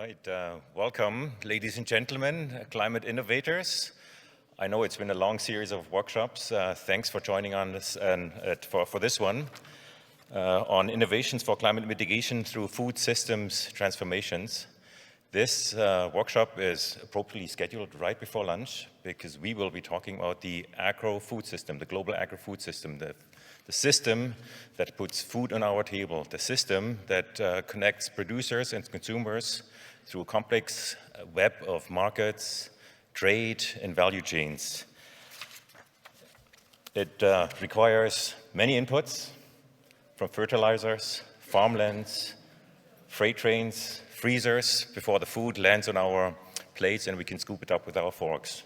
right, welcome, ladies and gentlemen, climate innovators. I know it's been a long series of workshops. Thanks for joining on this and for this one on innovations for climate mitigation through food systems transformations. This workshop is appropriately scheduled right before lunch because we will be talking about the agri-food system, the global agri-food system, the system that puts food on our table, the system that connects producers and consumers through a complex web of markets, trade, and value chains. It requires many inputs from fertilizers, farmlands, freight trains, freezers, before the food lands on our plates and we can scoop it up with our forks.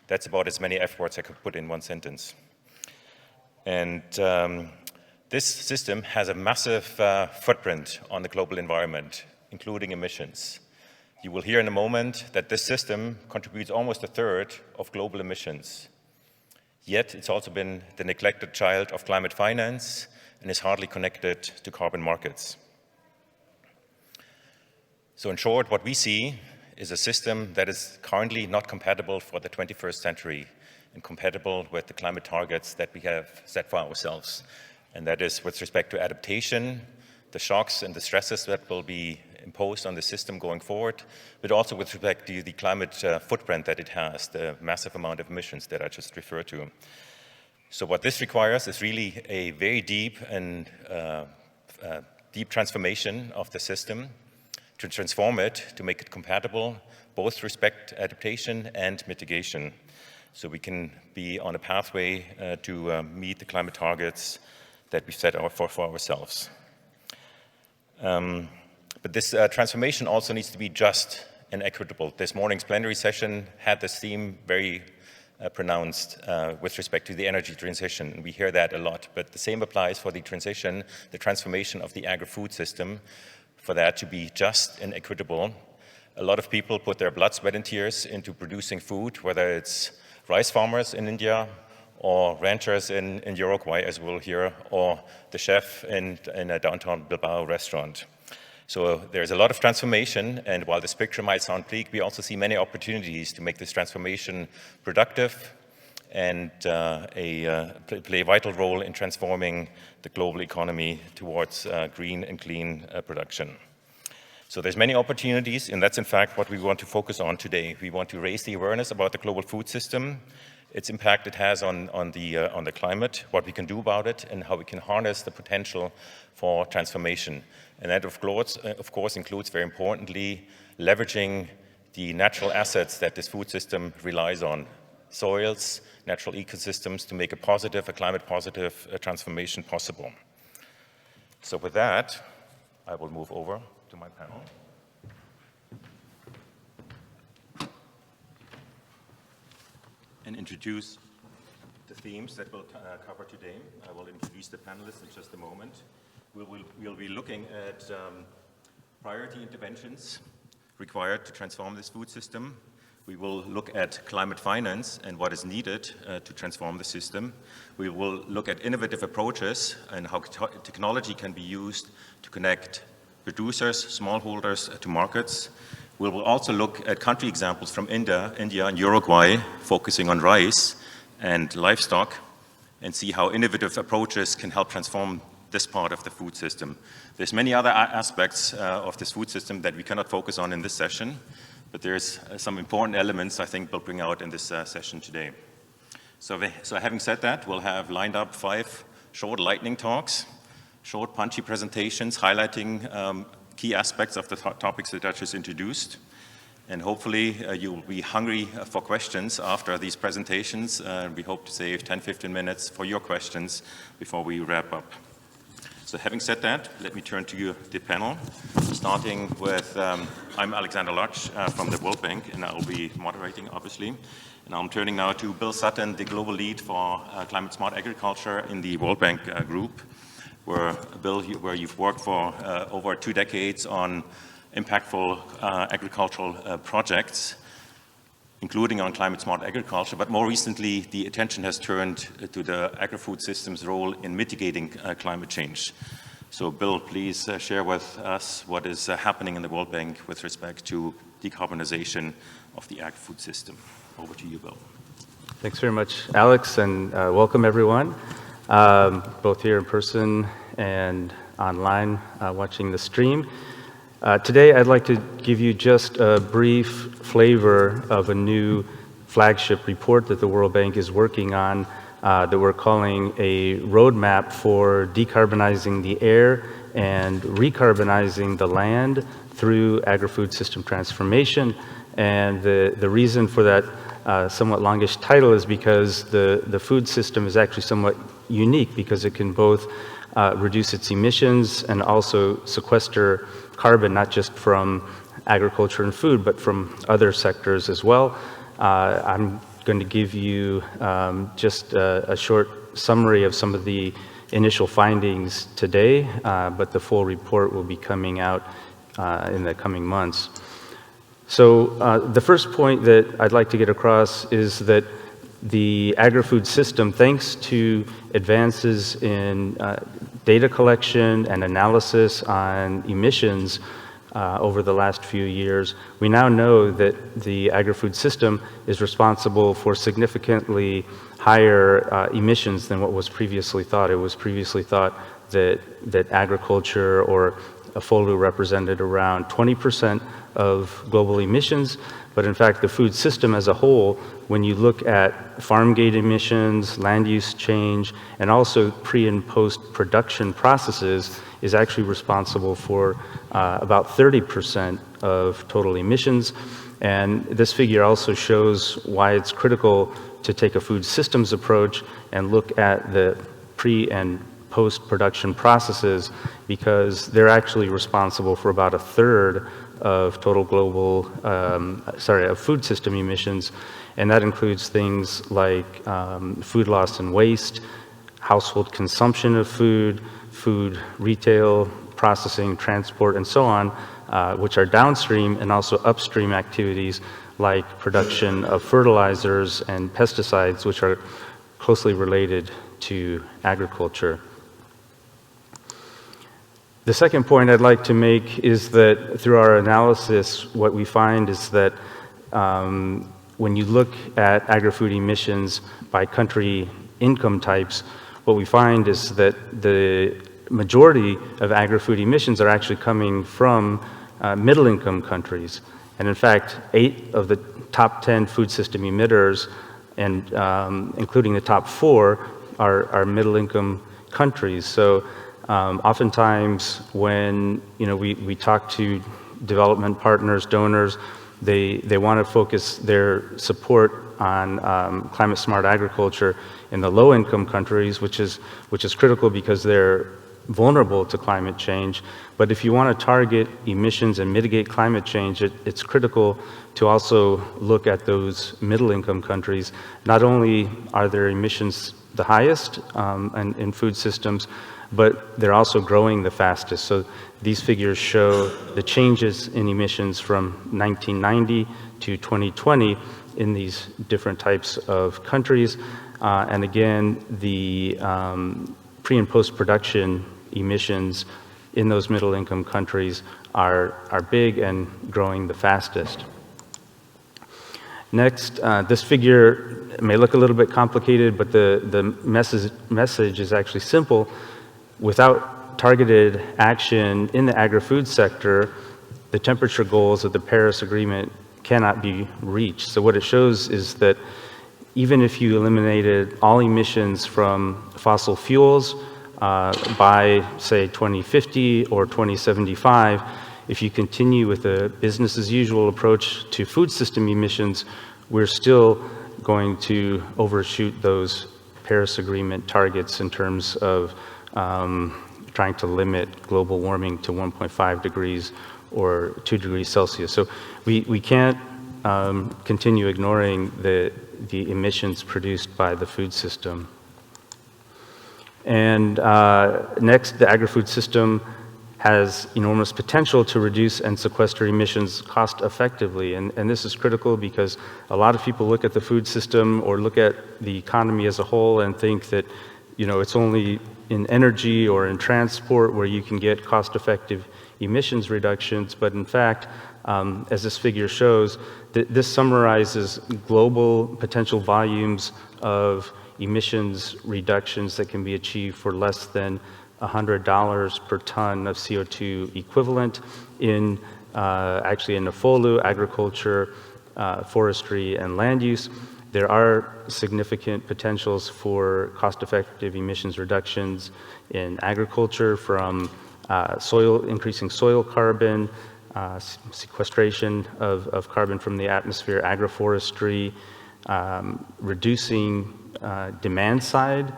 That's about as many F words I could put in one sentence. And this system has a massive footprint on the global environment, including emissions. You will hear in a moment that this system contributes almost a third of global emissions. Yet it's also been the neglected child of climate finance and is hardly connected to carbon markets. So in short, what we see is a system that is currently not compatible for the 21st century and compatible with the climate targets that we have set for ourselves. And that is with respect to adaptation, the shocks and the stresses that will be imposed on the system going forward, but also with respect to the climate footprint that it has, the massive amount of emissions that I just referred to. So what this requires is really a very deep and deep transformation of the system to transform it, to make it compatible, both with respect to adaptation and mitigation, so we can be on a pathway to meet the climate targets that we set for ourselves. But this transformation also needs to be just and equitable. This morning's plenary session had this theme very pronounced with respect to the energy transition, and we hear that a lot, but the same applies for the transition, the transformation of the agri-food system, for that to be just and equitable. A lot of people put their blood, sweat, and tears into producing food, whether it's rice farmers in India or ranchers in Uruguay, as we'll hear, or the chef in a downtown Bilbao restaurant. So there's a lot of transformation, and while this picture might sound bleak, we also see many opportunities to make this transformation productive and play a vital role in transforming the global economy towards green and clean production. So there's many opportunities, and that's in fact what we want to focus on today. We want to raise the awareness about the global food system, its impact it has on the climate, what we can do about it, and how we can harness the potential for transformation. And that, of course, includes, very importantly, leveraging the natural assets that this food system relies on, soils, natural ecosystems, to make a climate-positive transformation possible. So with that, I will move over to my panel. And introduce the themes that we'll cover today. I will introduce the panelists in just a moment. We'll be looking at priority interventions required to transform this food system. We will look at climate finance and what is needed to transform the system. We will look at innovative approaches and how technology can be used to connect producers, smallholders to markets. We will also look at country examples from India and Uruguay, focusing on rice and livestock, and see how innovative approaches can help transform this part of the food system. There's many other aspects of this food system that we cannot focus on in this session, but there's some important elements I think we'll bring out in this session today. So having said that, we'll have lined up 5 short lightning talks, short punchy presentations highlighting key aspects of the topics that I just introduced. And hopefully you will be hungry for questions after these presentations. We hope to save 10-15 minutes for your questions before we wrap up. So having said that, let me turn to the panel, starting with, I'm Alexander Lutsch from the World Bank, and I will be moderating, obviously. And I'm turning now to Bill Sutton, the global lead for climate smart agriculture in the World Bank group, where you've worked for over 2 decades on impactful agricultural projects, including on climate smart agriculture, but more recently the attention has turned to the agri-food system's role in mitigating climate change. So Bill, please share with us what is happening in the World Bank with respect to decarbonization of the agri-food system. Over to you, Bill. Thanks very much, Alex, and welcome everyone, both here in person and online watching the stream. Today I'd like to give you just a brief flavor of a new flagship report that the World Bank is working on that we're calling a roadmap for decarbonizing the air and recarbonizing the land through agri-food system transformation. And the reason for that somewhat longish title is because the food system is actually somewhat unique because it can both reduce its emissions and also sequester carbon, not just from agriculture and food, but from other sectors as well. I'm going to give you just a short summary of some of the initial findings today, but the full report will be coming out in the coming months. So the first point that I'd like to get across is that the agri-food system, thanks to advances in data collection and analysis on emissions over the last few years, we now know that the agri-food system is responsible for significantly higher emissions than what was previously thought. It was previously thought that agriculture or FOLU represented around 20% of global emissions, but in fact the food system as a whole, when you look at farm gate emissions, land use change, and also pre and post production processes, is actually responsible for about 30% of total emissions. And this figure also shows why it's critical to take a food systems approach and look at the pre and post-production processes, because they're actually responsible for about a third of total global, of food system emissions. And that includes things like food loss and waste, household consumption of food, food retail, processing, transport, and so on, which are downstream, and also upstream activities like production of fertilizers and pesticides, which are closely related to agriculture. The second point I'd like to make is that through our analysis, what we find is that when you look at agri-food emissions by country income types, what we find is that the majority of agri-food emissions are actually coming from middle-income countries. And in fact, 8 of the top 10 food system emitters, and including the top 4, are middle-income countries. So oftentimes when we talk to development partners, donors, they want to focus their support on climate-smart agriculture in the low-income countries, which is critical because they're vulnerable to climate change. But if you want to target emissions and mitigate climate change, it's critical to also look at those middle-income countries. Not only are their emissions the highest in food systems, but they're also growing the fastest. So these figures show the changes in emissions from 1990 to 2020 in these different types of countries. And again, the pre- and post-production emissions in those middle-income countries are big and growing the fastest. Next, this figure may look a little bit complicated, but the message is actually simple. Without targeted action in the agri-food sector, the temperature goals of the Paris Agreement cannot be reached. So what it shows is that even if you eliminated all emissions from fossil fuels by, say, 2050 or 2075, if you continue with a business as usual approach to food system emissions, we're still going to overshoot those Paris Agreement targets in terms of trying to limit global warming to 1.5 degrees or 2 degrees Celsius. So we can't continue ignoring the emissions produced by the food system. And next, the agri-food system has enormous potential to reduce and sequester emissions cost effectively. And this is critical because a lot of people look at the food system or look at the economy as a whole and think that it's only in energy or in transport where you can get cost-effective emissions reductions, but in fact, as this figure shows, this summarizes global potential volumes of emissions reductions that can be achieved for less than $100 per ton of CO2 equivalent in actually in NAFOLU, agriculture, forestry, and land use. There are significant potentials for cost-effective emissions reductions in agriculture from increasing soil carbon, sequestration of carbon from the atmosphere, agroforestry, reducing demand side,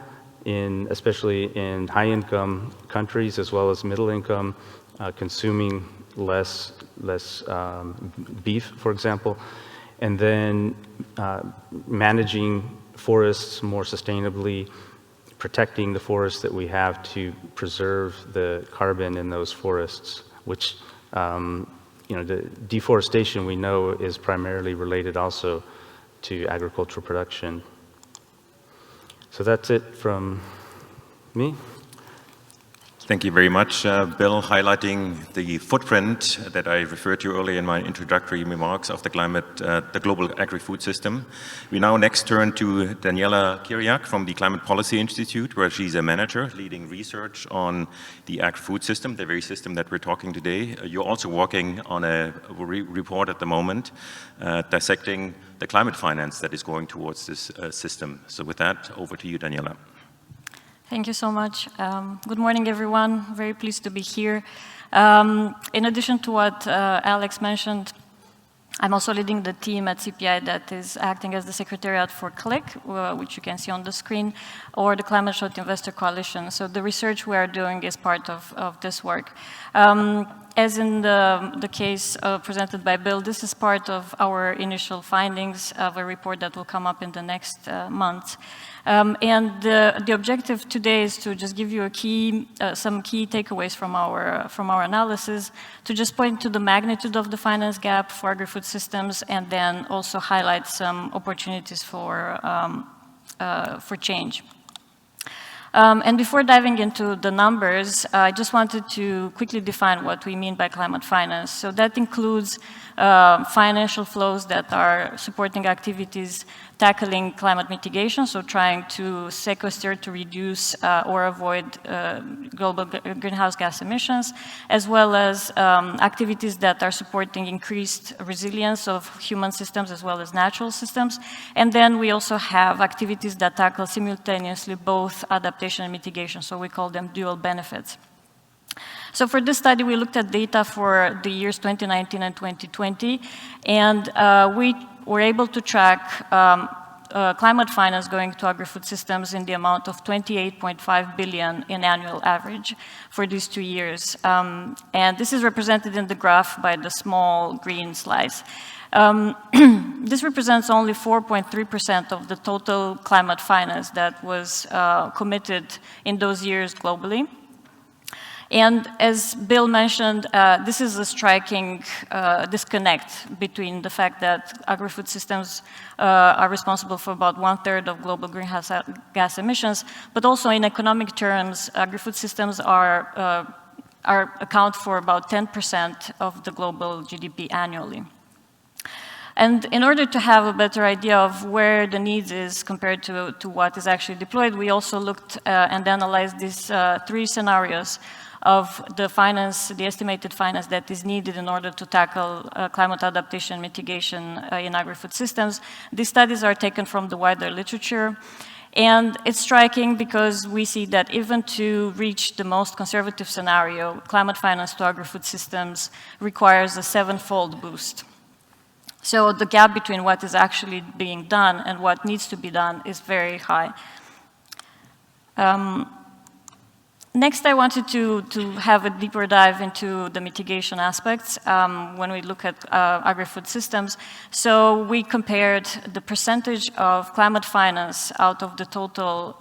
especially in high-income countries as well as middle-income, consuming less beef, for example, and then managing forests more sustainably, protecting the forests that we have to preserve the carbon in those forests, which the deforestation we know is primarily related also to agricultural production. So that's it from me. Thank you very much, Bill, highlighting the footprint that I referred to earlier in my introductory remarks of the global agri-food system. We now next turn to Daniela Kiriak from the Climate Policy Institute, where she's a manager leading research on the agri-food system, the very system that we're talking today. You're also working on a report at the moment dissecting the climate finance that is going towards this system. So with that, over to you, Daniela. Thank you so much. Good morning, everyone. Very pleased to be here. In addition to what Alex mentioned, I'm also leading the team at CPI that is acting as the secretariat for CLIC, which you can see on the screen, or the Climate Short Investor Coalition. So the research we are doing is part of this work. As in the case presented by Bill, this is part of our initial findings of a report that will come up in the next month. And the objective today is to just give you some key takeaways from our analysis, to just point to the magnitude of the finance gap for agri-food systems, and then also highlight some opportunities for change. And before diving into the numbers, I just wanted to quickly define what we mean by climate finance. So that includes financial flows that are supporting activities tackling climate mitigation, so trying to sequester, to reduce or avoid global greenhouse gas emissions, as well as activities that are supporting increased resilience of human systems as well as natural systems. And then we also have activities that tackle simultaneously both adaptation and mitigation, so we call them dual benefits. So for this study, we looked at data for the years 2019 and 2020, and we were able to track climate finance going to agri-food systems in the amount of 28.5 billion in annual average for these 2 years. And this is represented in the graph by the small green slice. This represents only 4.3% of the total climate finance that was committed in those years globally. And as Bill mentioned, this is a striking disconnect between the fact that agri-food systems are responsible for about 1/3 of global greenhouse gas emissions, but also in economic terms, agri-food systems account for about 10% of the global GDP annually. And in order to have a better idea of where the needs is compared to what is actually deployed, we also looked and analyzed these 3 scenarios of the estimated finance that is needed in order to tackle climate adaptation mitigation in agri-food systems. These studies are taken from the wider literature. And it's striking because we see that even to reach the most conservative scenario, climate finance to agri-food systems requires a 7-fold boost. So the gap between what is actually being done and what needs to be done is very high. Next, I wanted to have a deeper dive into the mitigation aspects when we look at agri-food systems. So we compared the percentage of climate finance out of the total,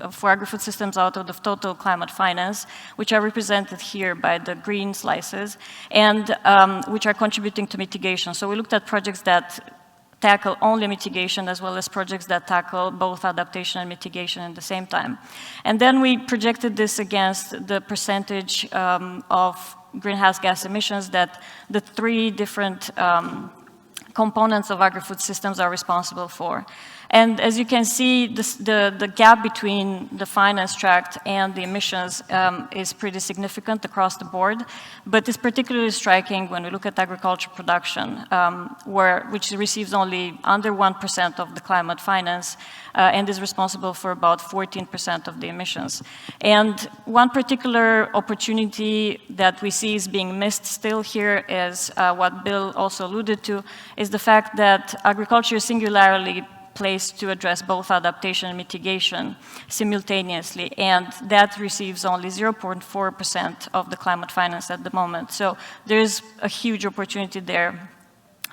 for agri-food systems out of the total climate finance, which are represented here by the green slices, and which are contributing to mitigation. So we looked at projects that tackle only mitigation as well as projects that tackle both adaptation and mitigation at the same time. And then we projected this against the percentage of greenhouse gas emissions that the 3 different components of agri-food systems are responsible for. And as you can see, the gap between the finance tract and the emissions is pretty significant across the board, but it's particularly striking when we look at agriculture production, which receives only under 1% of the climate finance and is responsible for about 14% of the emissions. And one particular opportunity that we see is being missed still here is what Bill also alluded to, is the fact that agriculture is singularly placed to address both adaptation and mitigation simultaneously, and that receives only 0.4% of the climate finance at the moment. So there's a huge opportunity there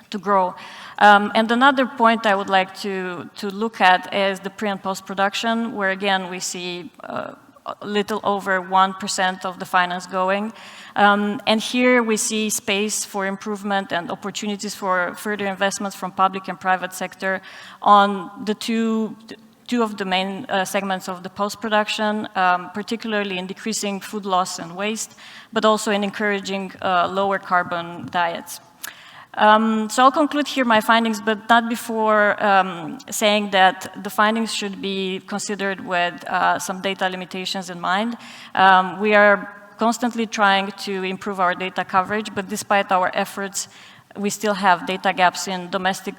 to grow. And another point I would like to look at is the pre- and post-production, where again we see a little over 1% of the finance going. And here we see space for improvement and opportunities for further investments from public and private sector on the two of the main segments of the post-production, particularly in decreasing food loss and waste, but also in encouraging lower carbon diets. So I'll conclude here my findings, but not before saying that the findings should be considered with some data limitations in mind. We are constantly trying to improve our data coverage, but despite our efforts, we still have data gaps in domestic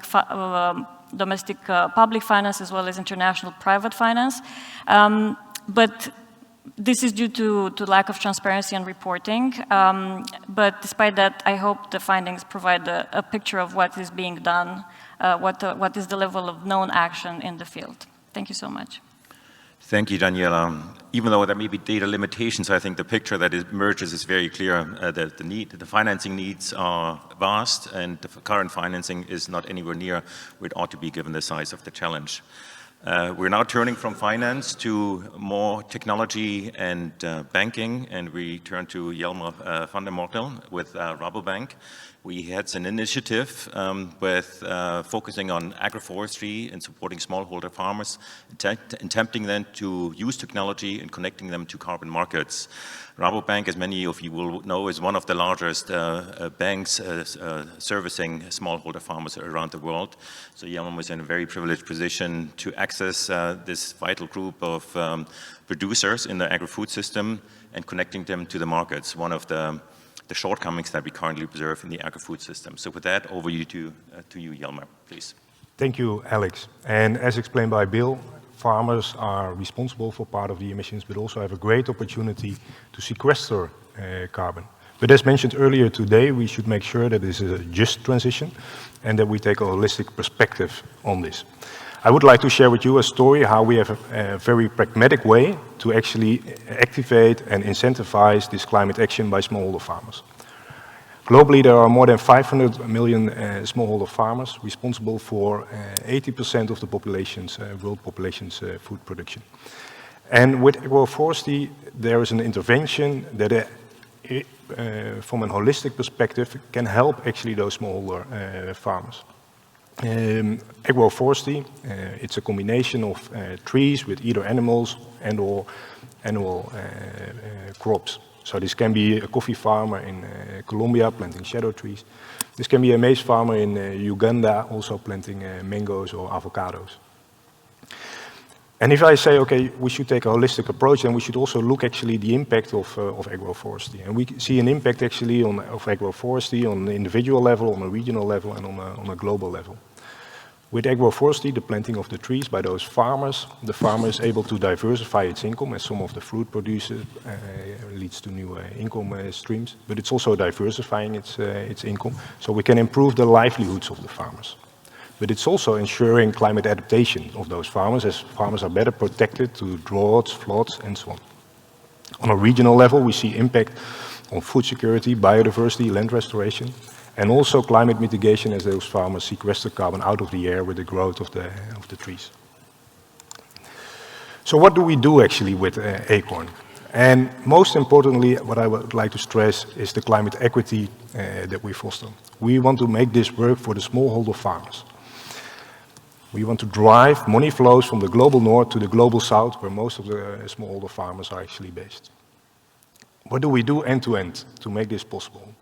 public finance as well as international private finance. But this is due to lack of transparency and reporting. But despite that, I hope the findings provide a picture of what is being done, what is the level of known action in the field. Thank you so much. Thank you, Daniela. Even though there may be data limitations, I think the picture that emerges is very clear that the financing needs are vast, and the current financing is not anywhere near where it ought to be given the size of the challenge. We're now turning from finance to more technology and banking, and we turn to Jelmer van der Mortel with Rabobank. We had an initiative with focusing on agroforestry and supporting smallholder farmers, attempting them to use technology and connecting them to carbon markets. Rabobank, as many of you will know, is one of the largest banks servicing smallholder farmers around the world. So Jelmer was in a very privileged position to access this vital group of producers in the agri-food system and connecting them to the markets, one of the shortcomings that we currently observe in the agri-food system. So with that, over to you, Jelmer, please. Thank you, Alex. And as explained by Bill, farmers are responsible for part of the emissions, but also have a great opportunity to sequester carbon. But as mentioned earlier today, we should make sure that this is a just transition and that we take a holistic perspective on this. I would like to share with you a story how we have a very pragmatic way to actually activate and incentivize this climate action by smallholder farmers. Globally, there are more than 500 million smallholder farmers responsible for 80% of the population's, world population's food production. And with agroforestry, there is an intervention that from a holistic perspective can help actually those smallholder farmers. Agroforestry, it's a combination of trees with either animals and/or annual crops. So this can be a coffee farmer in Colombia planting shadow trees. This can be a maize farmer in Uganda also planting mangoes or avocados. And if I say, okay, we should take a holistic approach, then we should also look actually the impact of agroforestry. And we see an impact actually of agroforestry on the individual level, on a regional level, and on a global level. With agroforestry, the planting of the trees by those farmers, the farmer is able to diversify its income, as some of the fruit producers leads to new income streams, but it's also diversifying its income, so we can improve the livelihoods of the farmers. But it's also ensuring climate adaptation of those farmers, as farmers are better protected to droughts, floods, and so on. On a regional level, we see impact on food security, biodiversity, land restoration, and also climate mitigation as those farmers sequester carbon out of the air with the growth of the trees. So what do we do actually with ACORN? And most importantly, what I would like to stress is the climate equity that we foster. We want to make this work for the smallholder farmers. We want to drive money flows from the global north to the global south, where most of the smallholder farmers are actually based. What do we do end to end to make this possible?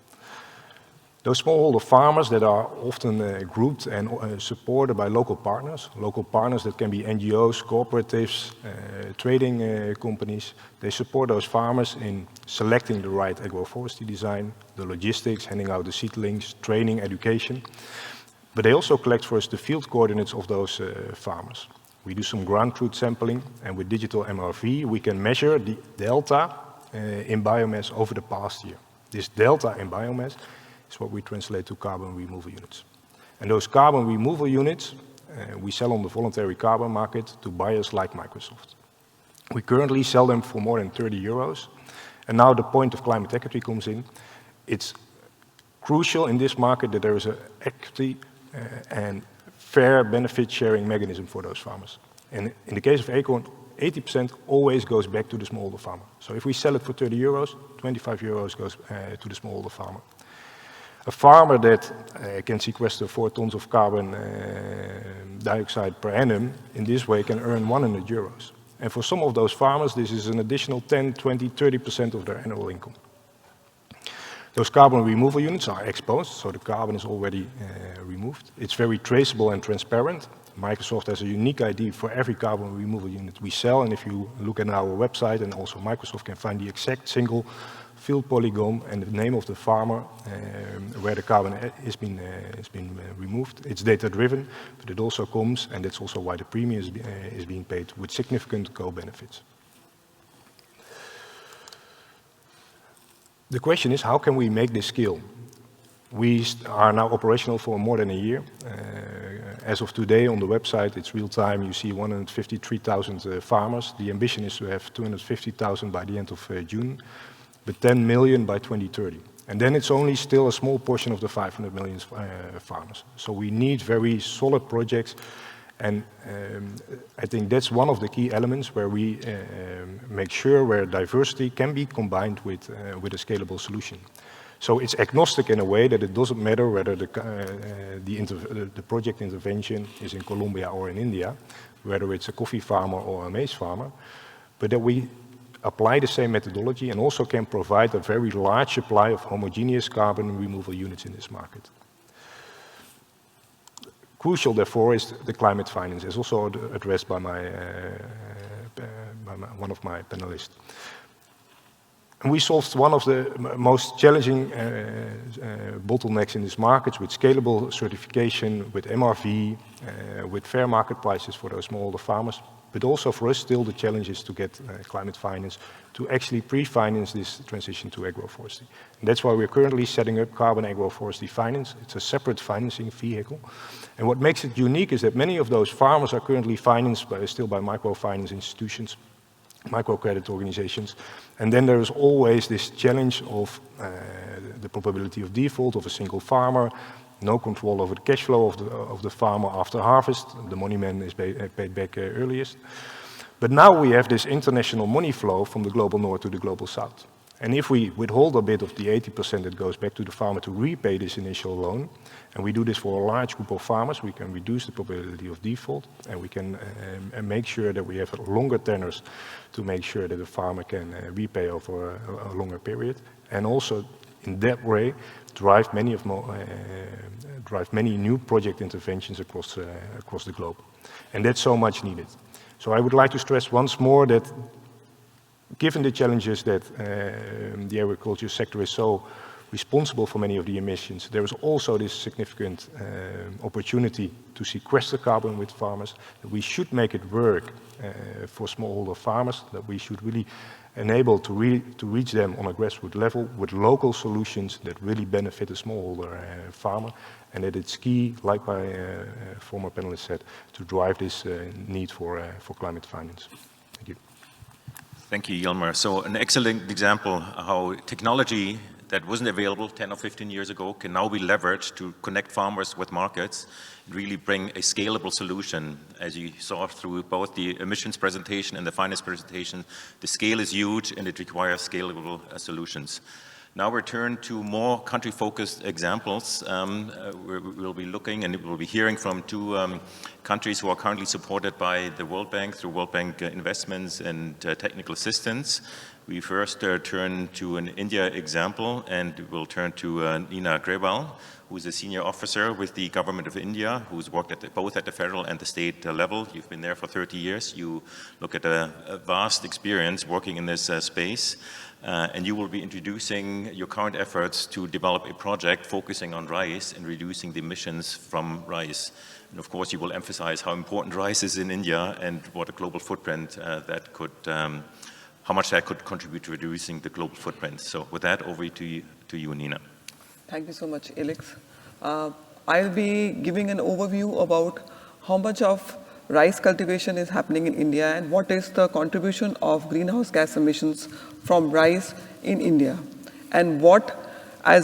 Those smallholder farmers that are often grouped and supported by local partners that can be NGOs, cooperatives, trading companies, they support those farmers in selecting the right agroforestry design, the logistics, handing out the seedlings, training, education. But they also collect for us the field coordinates of those farmers. We do some ground truth sampling, and with digital MRV, we can measure the delta in biomass over the past year. This delta in biomass is what we translate to carbon removal units. And those carbon removal units, we sell on the voluntary carbon market to buyers like Microsoft. We currently sell them for more than 30 euros. And now the point of climate equity comes in. It's crucial in this market that there is an equity and fair benefit sharing mechanism for those farmers. And in the case of Acorn, 80% always goes back to the smallholder farmer. So if we sell it for 30 euros, 25 euros goes to the smallholder farmer. A farmer that can sequester 4 tons of carbon dioxide per annum in this way can earn 100 euros. And for some of those farmers, this is an additional 10, 20, 30% of their annual income. Those carbon removal units are exposed, so the carbon is already removed. It's very traceable and transparent. Microsoft has a unique ID for every carbon removal unit we sell, and if you look at our website, and also Microsoft can find the exact single field polygon and the name of the farmer where the carbon has been removed. It's data-driven, but it also comes, and that's also why the premium is being paid, with significant co-benefits. The question is, how can we make this scale? We are now operational for more than a year. As of today on the website, it's real time. You see 153,000 farmers. The ambition is to have 250,000 by the end of June, but 10 million by 2030. And then it's only still a small portion of the 500 million farmers. So we need very solid projects. And I think that's one of the key elements where we make sure where diversity can be combined with a scalable solution. So it's agnostic in a way that it doesn't matter whether the project intervention is in Colombia or in India, whether it's a coffee farmer or a maize farmer, but that we apply the same methodology and also can provide a very large supply of homogeneous carbon removal units in this market. Crucial, therefore, is the climate finance, as also addressed by one of my panelists. And we solved one of the most challenging bottlenecks in this market with scalable certification, with MRV, with fair market prices for those smallholder farmers. But also for us, still the challenge is to get climate finance to actually pre-finance this transition to agroforestry. And that's why we're currently setting up Carbon Agroforestry Finance. It's a separate financing vehicle. And what makes it unique is that many of those farmers are currently financed still by microfinance institutions, microcredit organizations. And then there is always this challenge of the probability of default of a single farmer, no control over the cash flow of the farmer after harvest. The money man is paid back earliest. But now we have this international money flow from the global north to the global south. And if we withhold a bit of the 80% that goes back to the farmer to repay this initial loan, and we do this for a large group of farmers, we can reduce the probability of default, and we can make sure that we have longer tenors to make sure that the farmer can repay over a longer period. And also, in that way, drive many new project interventions across the globe. And that's so much needed. So I would like to stress once more that given the challenges that the agriculture sector is so responsible for many of the emissions, there is also this significant opportunity to sequester carbon with farmers, that we should make it work for smallholder farmers, that we should really enable to reach them on a grassroots level with local solutions that really benefit the smallholder farmer, and that it's key, like my former panelist said, to drive this need for climate finance. Thank you. Thank you, Yilmar. So an excellent example how technology that wasn't available 10 or 15 years ago can now be leveraged to connect farmers with markets and really bring a scalable solution. As you saw through both the emissions presentation and the finance presentation, the scale is huge and it requires scalable solutions. Now we turn to more country-focused examples. We'll be looking and we'll be hearing from two countries who are currently supported by the World Bank through World Bank investments and technical assistance. We first turn to an India example, and we'll turn to Nina Grewal, who's a senior officer with the government of India, who's worked at both at the federal and the state level. You've been there for 30 years. You look at a vast experience working in this space, and you will be introducing your current efforts to develop a project focusing on rice and reducing the emissions from rice. And of course, you will emphasize how important rice is in India and what a global footprint that could how much that could contribute to reducing the global footprint. So with that, over to you, Nina. Thank you so much, Alex. I'll be giving an overview about how much of rice cultivation is happening in India and what is the contribution of greenhouse gas emissions from rice in India. And what, I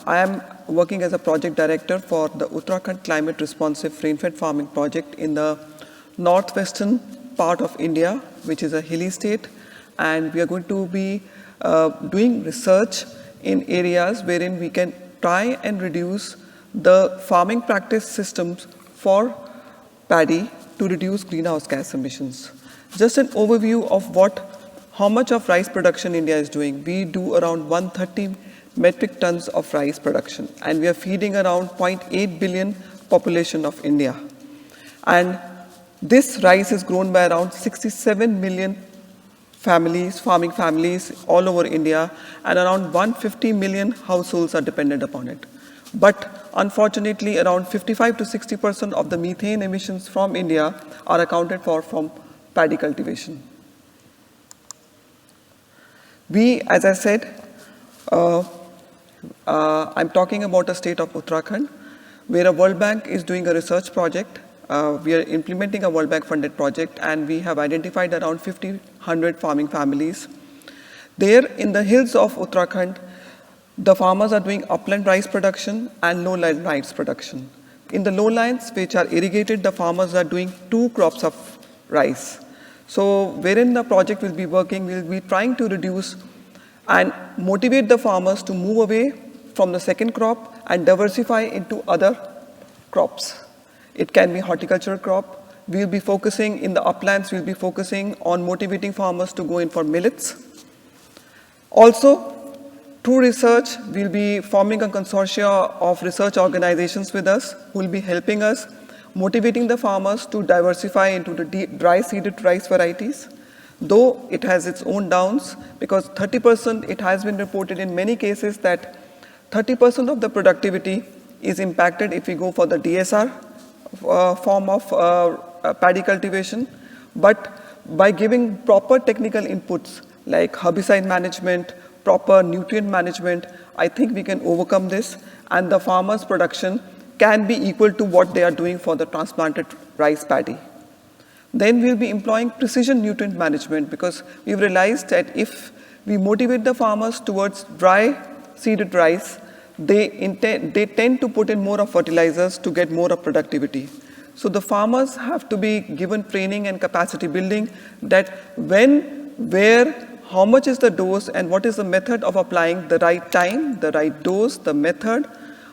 am working as a project director for the Uttarakhand Climate Responsive Rainfed Farming Project in the northwestern part of India, which is a hilly state, and we are going to be doing research in areas wherein we can try and reduce the farming practice systems for paddy to reduce greenhouse gas emissions. Just an overview of how much of rice production India is doing. We do around 130 metric tons of rice production, and we are feeding around 0.8 billion population of India. And this rice is grown by around 67 million families, farming families all over India, and around 150 million households are dependent upon it. But unfortunately, around 55 to 60% of the methane emissions from India are accounted for from paddy cultivation. We, as I said, I'm talking about the state of Uttarakhand, where a World Bank is doing a research project. We are implementing a World Bank funded project, and we have identified around 100 farming families. There in the hills of Uttarakhand, the farmers are doing upland rice production and lowland rice production. In the lowlands, which are irrigated, the farmers are doing 2 crops of rice. So wherein the project will be working, we'll be trying to reduce and motivate the farmers to move away from the second crop and diversify into other crops. It can be horticultural crop. We'll be focusing in the uplands, we'll be focusing on motivating farmers to go in for millets. Also, through research, we'll be forming a consortia of research organizations with us who will be helping us, motivating the farmers to diversify into the dry seeded rice varieties. Though it has its own downs, because 30%, it has been reported in many cases that 30% of the productivity is impacted if we go for the DSR form of paddy cultivation. But by giving proper technical inputs like herbicide management, proper nutrient management, I think we can overcome this, and the farmers' production can be equal to what they are doing for the transplanted rice paddy. Then we'll be employing precision nutrient management, because we've realized that if we motivate the farmers towards dry seeded rice, they tend to put in more of fertilizers to get more of productivity. So the farmers have to be given training and capacity building that when, where, how much is the dose, and what is the method of applying the right time, the right dose, the method,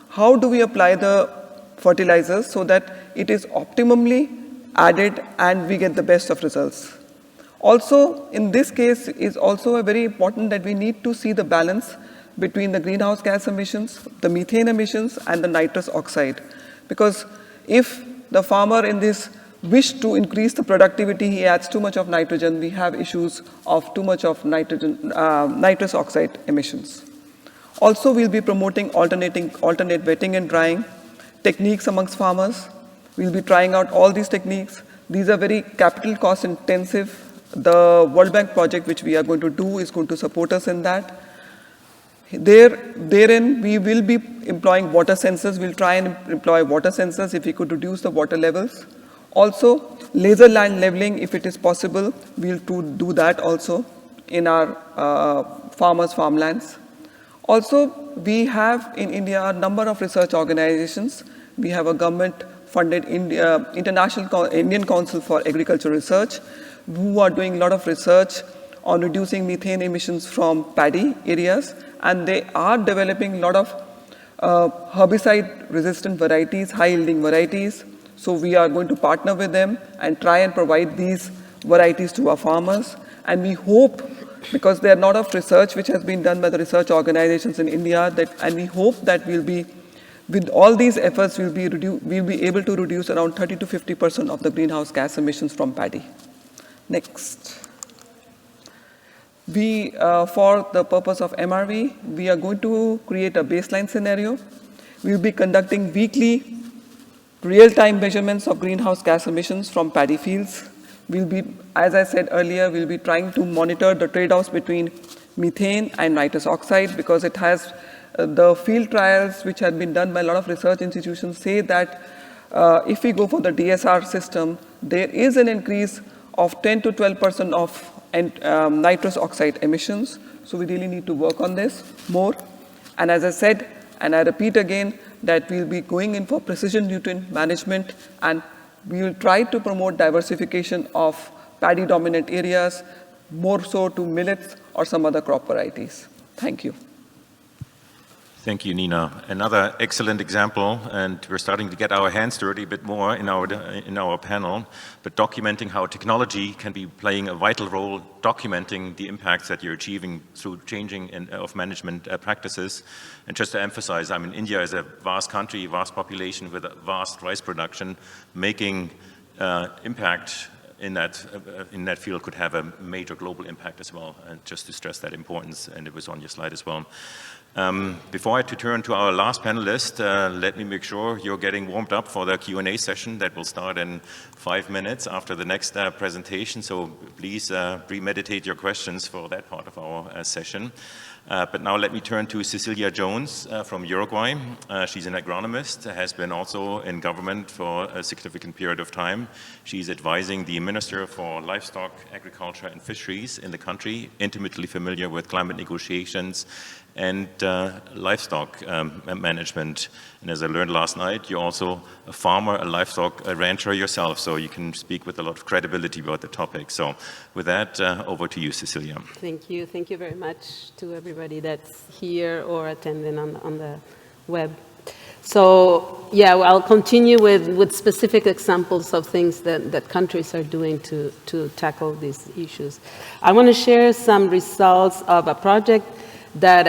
how do we apply the fertilizers so that it is optimally added and we get the best of results. Also, in this case, is also very important that we need to see the balance between the greenhouse gas emissions, the methane emissions, and the nitrous oxide. Because if the farmer in this wish to increase the productivity, he adds too much of nitrogen, we have issues of too much of nitrous oxide emissions. Also, we'll be promoting alternate wetting and drying techniques amongst farmers. We'll be trying out all these techniques. These are very capital cost intensive. The World Bank project which we are going to do is going to support us in that. Therein, we will be employing water sensors. We'll try and employ water sensors if we could reduce the water levels. Also, laser land leveling, if it is possible, we'll do that also in our farmers' farmlands. Also, we have in India a number of research organizations. We have a government-funded Indian Council for Agricultural Research, who are doing a lot of research on reducing methane emissions from paddy areas, and they are developing a lot of herbicide-resistant varieties, high-yielding varieties. So we are going to partner with them and try and provide these varieties to our farmers. And we hope, because there are a lot of research which has been done by the research organizations in India, and we hope that with all these efforts, we'll be able to reduce around 30 to 50% of the greenhouse gas emissions from paddy. Next. For the purpose of MRV, we are going to create a baseline scenario. We'll be conducting weekly real-time measurements of greenhouse gas emissions from paddy fields. As I said earlier, we'll be trying to monitor the trade-offs between methane and nitrous oxide, because it has the field trials which have been done by a lot of research institutions say that if we go for the DSR system, there is an increase of 10 to 12% of nitrous oxide emissions. So we really need to work on this more. And as I said, and I repeat again, that we'll be going in for precision nutrient management, and we will try to promote diversification of paddy dominant areas, more so to millets or some other crop varieties. Thank you. Thank you, Nina. Another excellent example, and we're starting to get our hands dirty a bit more in our panel, but documenting how technology can be playing a vital role, documenting the impacts that you're achieving through changing of management practices. And just to emphasize, I mean, India is a vast country, vast population with a vast rice production. Making impact in that field could have a major global impact as well. And just to stress that importance, and it was on your slide as well. Before I turn to our last panelist, let me make sure you're getting warmed up for the Q&A session that will start in 5 minutes after the next presentation. So please premeditate your questions for that part of our session. But now let me turn to Cecilia Jones from Uruguay. She's an agronomist, has been also in government for a significant period of time. She's advising the Minister for Livestock, Agriculture and Fisheries in the country, intimately familiar with climate negotiations and livestock management. And as I learned last night, you're also a farmer, a livestock rancher yourself, so you can speak with a lot of credibility about the topic. So with that, over to you, Cecilia. Thank you. Thank you very much to everybody that's here or attending on the web. So yeah, well, I'll continue with specific examples of things that countries are doing to tackle these issues. I want to share some results of a project that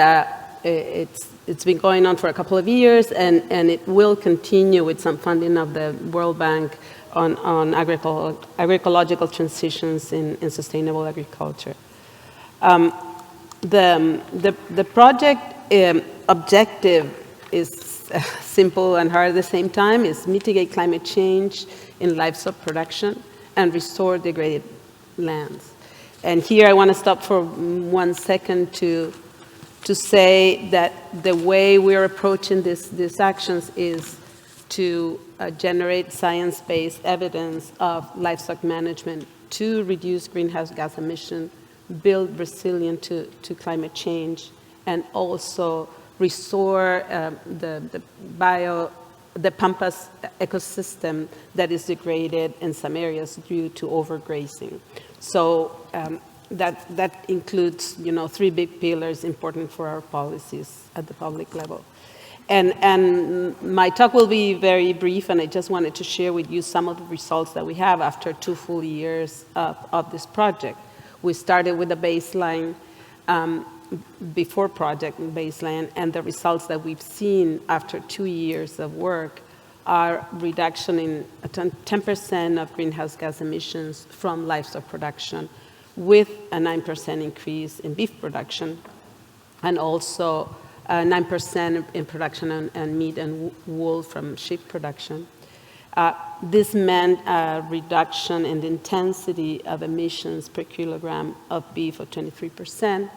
it's been going on for a couple of years, and it will continue with some funding of the World Bank on agroecological transitions in sustainable agriculture. The project objective is simple and hard at the same time, is mitigate climate change in livestock production and restore degraded lands. And here I want to stop for 1 second to say that the way we're approaching these actions is to generate science-based evidence of livestock management to reduce greenhouse gas emission, build resilience to climate change, and also restore the pampas ecosystem that is degraded in some areas due to overgrazing. So that includes, 3 big pillars important for our policies at the public level. And my talk will be very brief, and I just wanted to share with you some of the results that we have after 2 full years of this project. We started with a baseline before project baseline, and the results that we've seen after 2 years of work are reduction in 10% of greenhouse gas emissions from livestock production, with a 9% increase in beef production, and also 9% in production and meat and wool from sheep production. This meant a reduction in the intensity of emissions per kilogram of beef of 23%,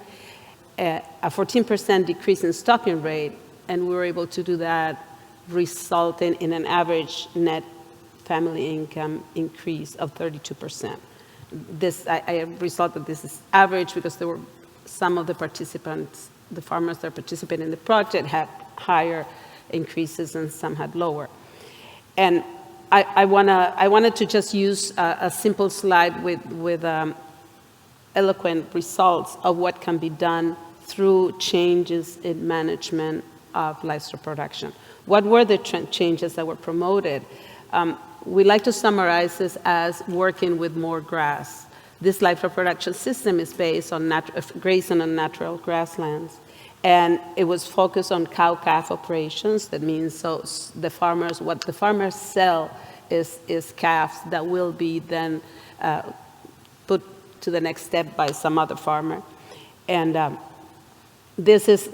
a 14% decrease in stocking rate, and we were able to do that, resulting in an average net family income increase of 32%. I result that this is average because there were some of the participants, the farmers that participated in the project, had higher increases and some had lower. And I wanted to just use a simple slide with eloquent results of what can be done through changes in management of livestock production. What were the changes that were promoted? We like to summarize this as working with more grass. This livestock production system is based on grazing on natural grasslands. And it was focused on cow-calf operations. That means what the farmers sell is calves that will be then put to the next step by some other farmer. And this is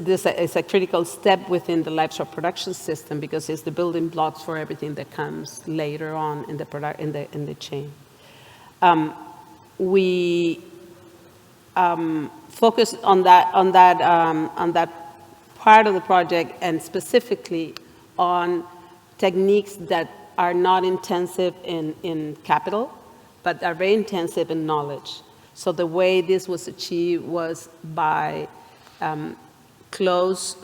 a critical step within the livestock production system because it's the building blocks for everything that comes later on in the chain. We focus on that part of the project, and specifically on techniques that are not intensive in capital, but are very intensive in knowledge. So the way this was achieved was by close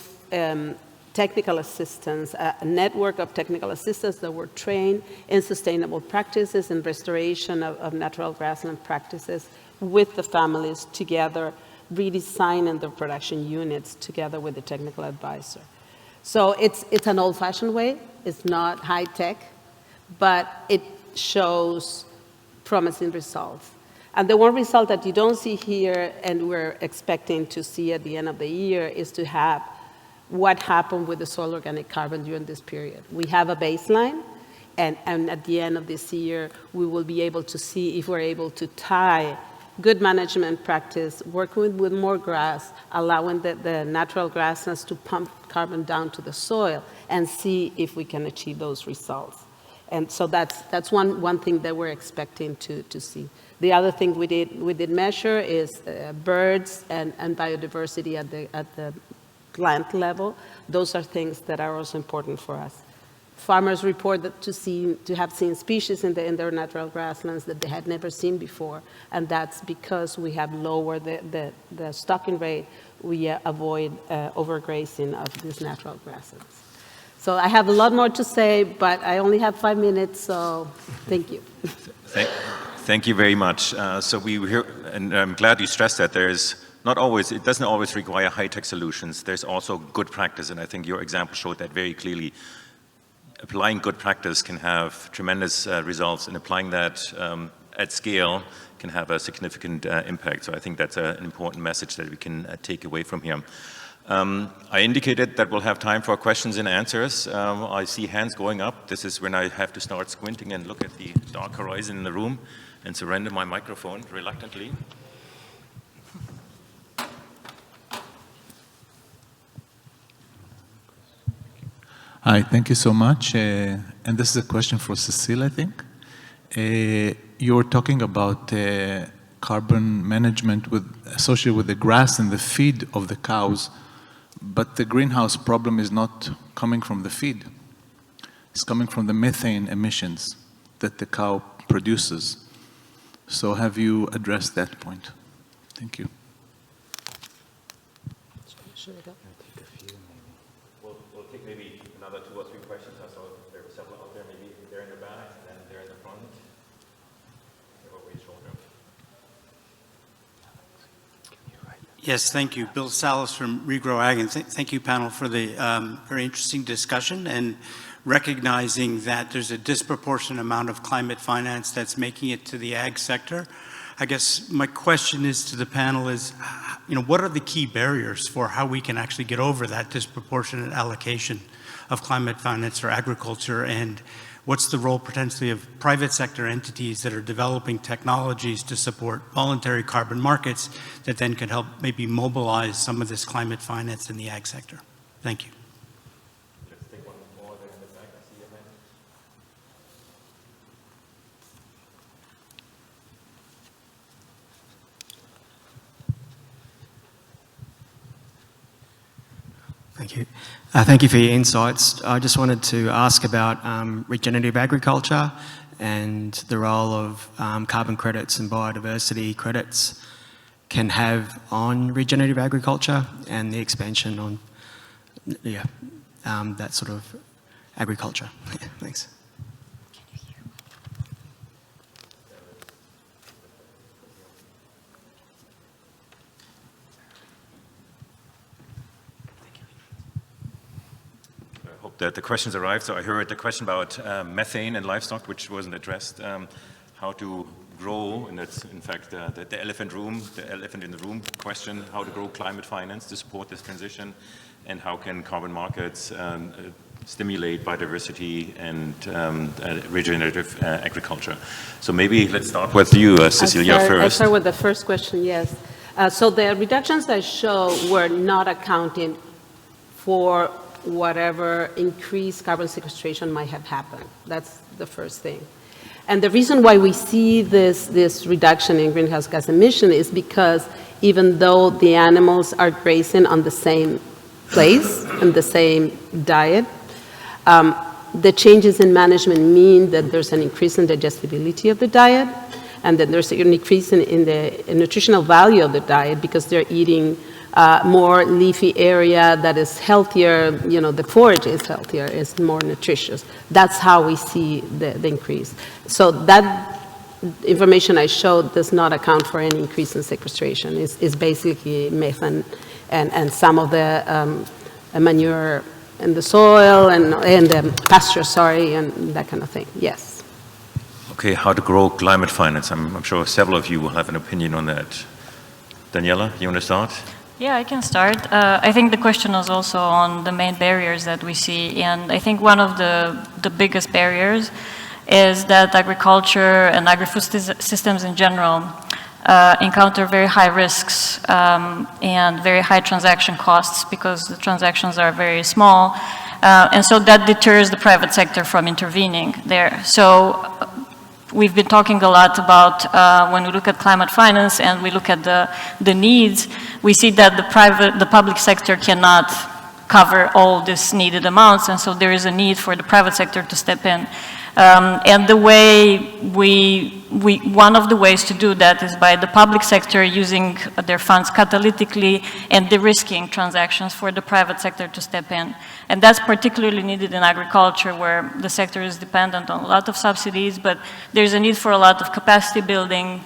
technical assistance, a network of technical assistants that were trained in sustainable practices and restoration of natural grassland practices with the families together, redesigning the production units together with the technical advisor. So it's an old-fashioned way. It's not high-tech, but it shows promising results. And the one result that you don't see here and we're expecting to see at the end of the year is to have what happened with the soil organic carbon during this period. We have a baseline, and at the end of this year, we will be able to see if we're able to tie good management practice, working with more grass, allowing the natural grasslands to pump carbon down to the soil, and see if we can achieve those results. And so that's one thing that we're expecting to see. The other thing we did measure is birds and biodiversity at the plant level. Those are things that are also important for us. Farmers report that to have seen species in their natural grasslands that they had never seen before, and that's because we have lowered the stocking rate. We avoid overgrazing of these natural grasslands. So I have a lot more to say, but I only have 5 minutes, so thank you. Thank you very much. So we hear, and I'm glad you stressed that it doesn't always require high-tech solutions. There's also good practice, and I think your example showed that very clearly. Applying good practice can have tremendous results, and applying that at scale can have a significant impact. So I think that's an important message that we can take away from here. I indicated that we'll have time for questions and answers. I see hands going up. This is when I have to start squinting and look at the dark horizon in the room and surrender my microphone reluctantly. Hi, thank you so much. And this is a question for Cecile, I think. You were talking about carbon management associated with the grass and the feed of the cows, but the greenhouse problem is not coming from the feed. It's coming from the methane emissions that the cow produces. So have you addressed that point? Thank you. We'll take maybe another 2 or 3 questions. I saw there were several out there. Maybe they're in the back, and then they're in the front. Over your shoulder. Yes, thank you. Bill Salas from Regrow Ag, and thank you, panel, for the very interesting discussion and recognizing that there's a disproportionate amount of climate finance that's making it to the ag sector. I guess my question is to the panel is, what are the key barriers for how we can actually get over that disproportionate allocation of climate finance for agriculture, and what's the role potentially of private sector entities that are developing technologies to support voluntary carbon markets that then could help maybe mobilize some of this climate finance in the ag sector? Thank you. Let's take one more there in the back. I see your hand. Thank you. Thank you for your insights. I just wanted to ask about regenerative agriculture and the role of carbon credits and biodiversity credits can have on regenerative agriculture and the expansion on that sort of agriculture. Yeah, thanks. hope that the questions arrived. So I heard the question about methane and livestock, which wasn't addressed. How to grow, and that's in fact the elephant in the room question, how to grow climate finance to support this transition, and how can carbon markets stimulate biodiversity and regenerative agriculture. So maybe let's start with you, Cecilia, first. I'll start with the first question, yes. So the reductions I show were not accounting for whatever increased carbon sequestration might have happened. That's the first thing. And the reason why we see this reduction in greenhouse gas emission is because even though the animals are grazing on the same place and the same diet, the changes in management mean that there's an increase in digestibility of the diet, and that there's an increase in the nutritional value of the diet because they're eating more leafy area that is healthier, the forage is healthier, is more nutritious. That's how we see the increase. So that information I showed does not account for any increase in sequestration. It's basically methane and some of the manure in the soil and the pasture, and that kind of thing, yes. Okay, how to grow climate finance. I'm sure several of you will have an opinion on that. Daniela, you want to start? Yeah, I can start. I think the question was also on the main barriers that we see, and I think one of the biggest barriers is that agriculture and agri-food systems in general encounter very high risks and very high transaction costs because the transactions are very small, and so that deters the private sector from intervening there. So we've been talking a lot about when we look at climate finance and we look at the needs, we see that the public sector cannot cover all these needed amounts, and so there is a need for the private sector to step in. And the way one of the ways to do that is by the public sector using their funds catalytically and de-risking transactions for the private sector to step in. And that's particularly needed in agriculture, where the sector is dependent on a lot of subsidies, but there's a need for a lot of capacity building,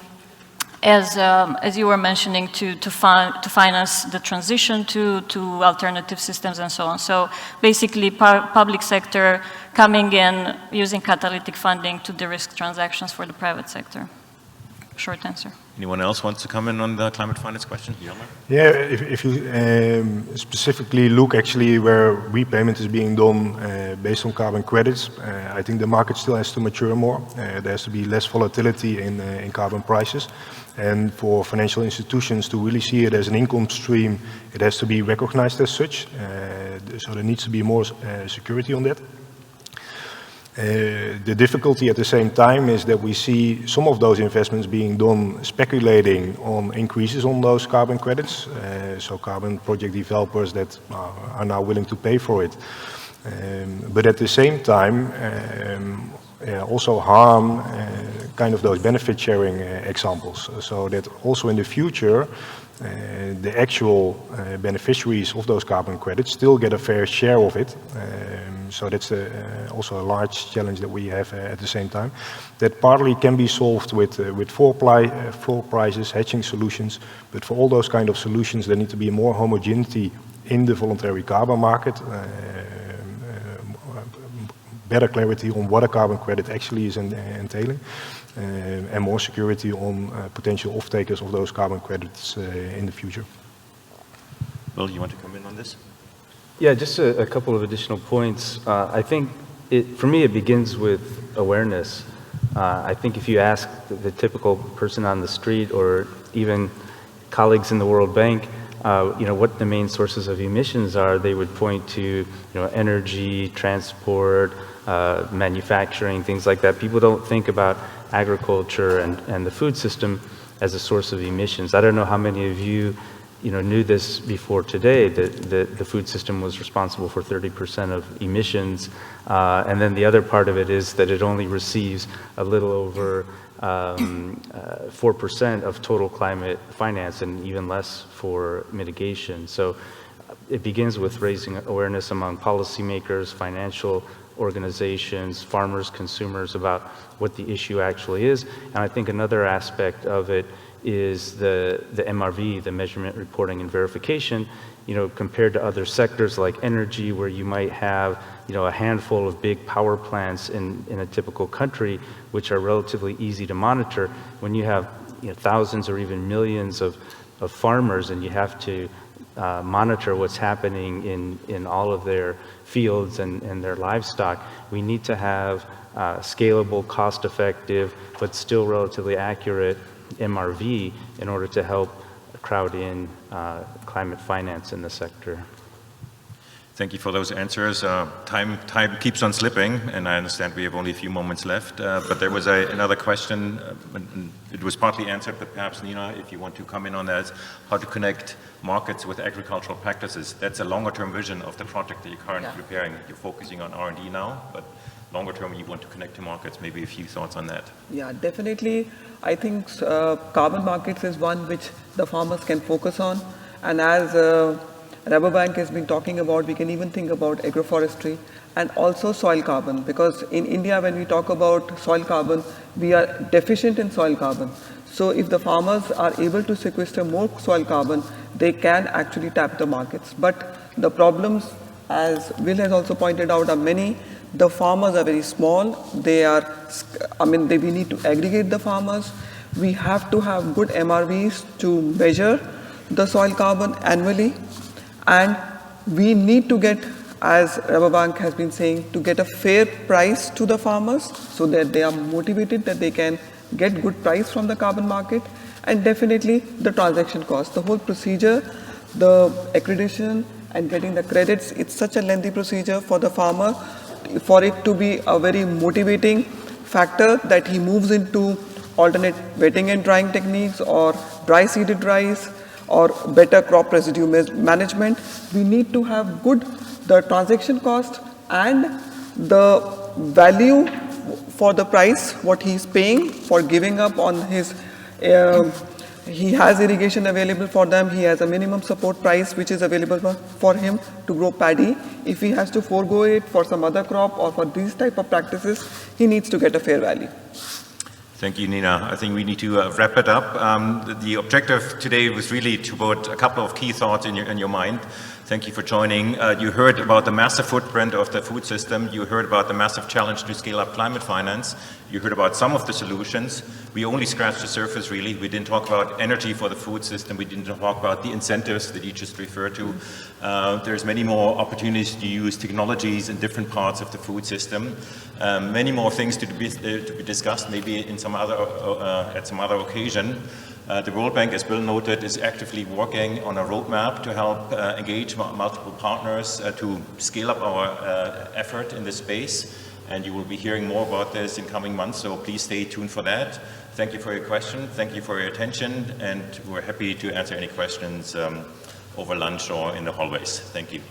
as you were mentioning, to finance the transition to alternative systems and so on. So basically, public sector coming in, using catalytic funding to de-risk transactions for the private sector. Short answer. Anyone else wants to come in on the climate finance question? Jelmer? Yeah, if you specifically look actually where repayment is being done based on carbon credits, I think the market still has to mature more. There has to be less volatility in carbon prices. And for financial institutions to really see it as an income stream, it has to be recognized as such. So there needs to be more security on that. The difficulty at the same time is that we see some of those investments being done speculating on increases on those carbon credits. So carbon project developers that are now willing to pay for it. But at the same time, also harm kind of those benefit sharing examples. So that also in the future, the actual beneficiaries of those carbon credits still get a fair share of it. So that's also a large challenge that we have at the same time. That partly can be solved with floor prices, hedging solutions, but for all those kind of solutions, there need to be more homogeneity in the voluntary carbon market, better clarity on what a carbon credit actually is entailing, and more security on potential off-takers of those carbon credits in the future. Will, you want to come in on this? Yeah, just a couple of additional points. I think, for me, it begins with awareness. I think if you ask the typical person on the street or even colleagues in the World Bank, what the main sources of emissions are, they would point to, energy, transport, manufacturing, things like that. People don't think about agriculture and the food system as a source of emissions. I don't know how many of you knew this before today, that the food system was responsible for 30% of emissions. And then the other part of it is that it only receives a little over 4% of total climate finance and even less for mitigation. So it begins with raising awareness among policymakers, financial organizations, farmers, consumers about what the issue actually is. And I think another aspect of it is the MRV, the measurement, reporting, and verification, compared to other sectors like energy, where you might have a handful of big power plants in a typical country, which are relatively easy to monitor. When you have thousands or even millions of farmers, and you have to monitor what's happening in all of their fields and their livestock, we need to have scalable, cost-effective, but still relatively accurate MRV in order to help crowd in climate finance in the sector. Thank you for those answers. Time keeps on slipping, and I understand we have only a few moments left. But there was another question. It was partly answered, but perhaps, Nina, if you want to come in on that, how to connect markets with agricultural practices. That's a longer-term vision of the project that you're currently preparing. You're focusing on R&D now, but longer term, you want to connect to markets. Maybe a few thoughts on that. Yeah, definitely. I think carbon markets is one which the farmers can focus on. And as Rubber Bank has been talking about, we can even think about agroforestry and also soil carbon, because in India, when we talk about soil carbon, we are deficient in soil carbon. So if the farmers are able to sequester more soil carbon, they can actually tap the markets. But the problems, as Will has also pointed out, are many. The farmers are very small. They are, we need to aggregate the farmers. We have to have good MRVs to measure the soil carbon annually. And we need to get, as Rubber Bank has been saying, to get a fair price to the farmers so that they are motivated, that they can get good price from the carbon market. And definitely the transaction cost, the whole procedure, the accreditation and getting the credits, it's such a lengthy procedure for the farmer. For it to be a very motivating factor that he moves into alternate wetting and drying techniques or dry seeded rice or better crop residue management, we need to have good the transaction cost and the value for the price, what he's paying for giving up on his, he has irrigation available for them, he has a minimum support price which is available for him to grow paddy. If he has to forego it for some other crop or for these type of practices, he needs to get a fair value. Thank you, Nina. I think we need to wrap it up. The objective today was really to put a couple of key thoughts in your mind. Thank you for joining. You heard about the massive footprint of the food system. You heard about the massive challenge to scale up climate finance. You heard about some of the solutions. We only scratched the surface, really. We didn't talk about energy for the food system. We didn't talk about the incentives that you just referred to. There's many more opportunities to use technologies in different parts of the food system. Many more things to be discussed, maybe in some other, at some other occasion. The World Bank, as Bill noted, is actively working on a roadmap to help engage multiple partners to scale up our effort in this space. And you will be hearing more about this in coming months, so please stay tuned for that. Thank you for your question, thank you for your attention, and we're happy to answer any questions over lunch or in the hallways. Thank you.